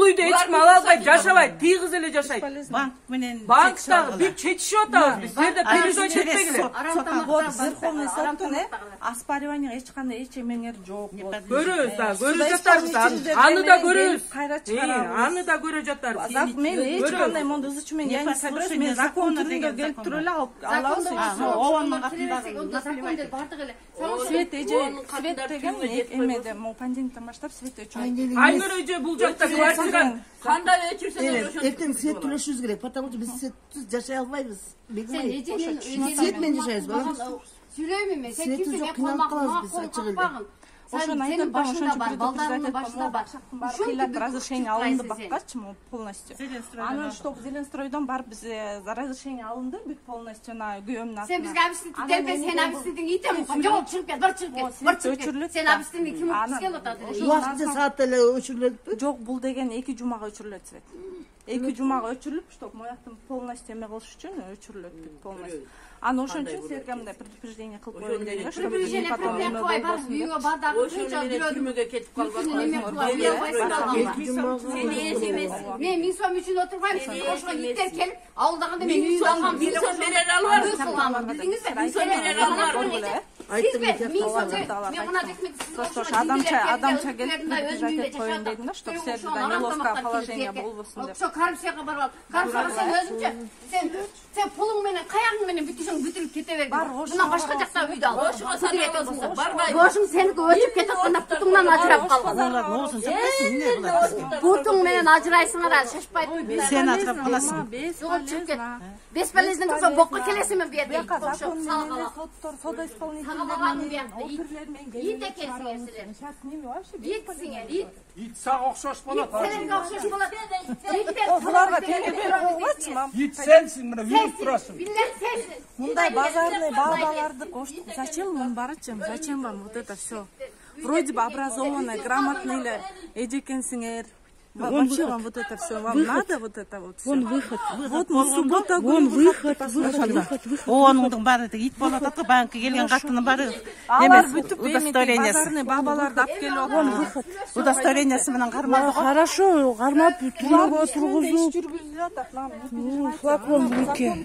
үйдө эч ким ала албайт, жашабайт, тийгиз эле жашайт. Банк менен банктагы бир чечишип атабыз биз. Силерде передача этпегиле. Вот Верховный соттун оспаривание эч кандай эч эмеңер жок. Көрөбүз да, көрүп жатарбыз. Аны да көрөбүз. Аны да көрө жатарбыз. Мен эч кандай монда ызычу менен собираюсь, мен закон түрүндө келип туруп эле алабыз. Ованын катындагы закон деп бардык эле. Свет деген эмеде, могу понедельниктен баштап свет өчүрөт. Айнур эже бул жакта квартира кандай өчүрсөң ошо. Эртең свет төлөшүбүз керек, потому что биз светсиз жашай албайбыз. Сен эжеңин свет менен жашайбыз. Сүйлөймүн мен, сен кимсиң? Колмак. Ошону айтып бар, ошончо балдарымдын башында бар. Ушул разрешение алынды баккачы, полностью. Анан чтоб Зеленстройдон барып биз разрешение алынды бүт полностью на күйөөмдүн атына. Сен бизге объяснить делбе, сен объяснитиң итем. Жок, чыгып кет, бар чыгып кет. Сен объяснить ким кылып атат? Убакытча саат эле өчүрүлөтпү? Жок, бул деген 2 жумага өчүрүлөт свет. 2 жумага өчүрүлүп, чтоб мояктын полностью эме кылыш үчүн өчүрүлөт бүт полностью. Аны ошон үчүн силерге мындай предупреждение кылып коеюн дедим, чтобы предупреждение потом эме болбосун. Үйгө бардагы ошону менен түрмөгө кетип калбасын. Сен эч эмес. Мен 1000 сом үчүн отурбайм. Ошого иттер келип, ауылдагында мен үйдү алгам 1000 сом бере албайм. Билдиңизби? 1000 сом бере албайм. Мен мына просто адамча келип предупреждать коеюн дедим да, чтобы силерде неловкое положение болбосун деп. Ошо коррупцияга барып ал. Коррупцияга сен өзүңчө сен пулуң менен каягың менен бүтүшүң бүтүрүп кете бер. Мына башка жакта үйдү ал. Ошого сен айтасың. Барбай. Бошуң сеники өчүп кетип атканда путуңдан ажырап калган. Путуң менен ажырайсыңар, шашпайт. Сен ажырап каласың. Бесполезный болсо бокко келесиңби бу жерде? Соттор, сода исполнитель. Ит экенсиңер силер. Сейчас с ними вообще Итсиңер, ит. Ит сага окшош болот. Силерге окшош болот. Буларга теңдеп берип койгочу, мам. Ит сенсиң, мына жүрүп турасың. Билет сенсиң. Мындай базарный бабаларды зачем вам барачым? Зачем вам вот это все? Вроде бы образованный, грамотный эле эжекенсиңер. Вообще вам вот это все, вам надо вот это вот все. Вон выход. Вот мы суббота Вон выход. Ованыңдын баары ит болуп атат го, банкка келген каттын баары. Алар бүтүп базарный бабаларды алып келип атат. Удостоверениясы менен кармады го. Хорошо, кармап түрмөгө тургузуп. Жүргүзүп атат. Флакон бүкө.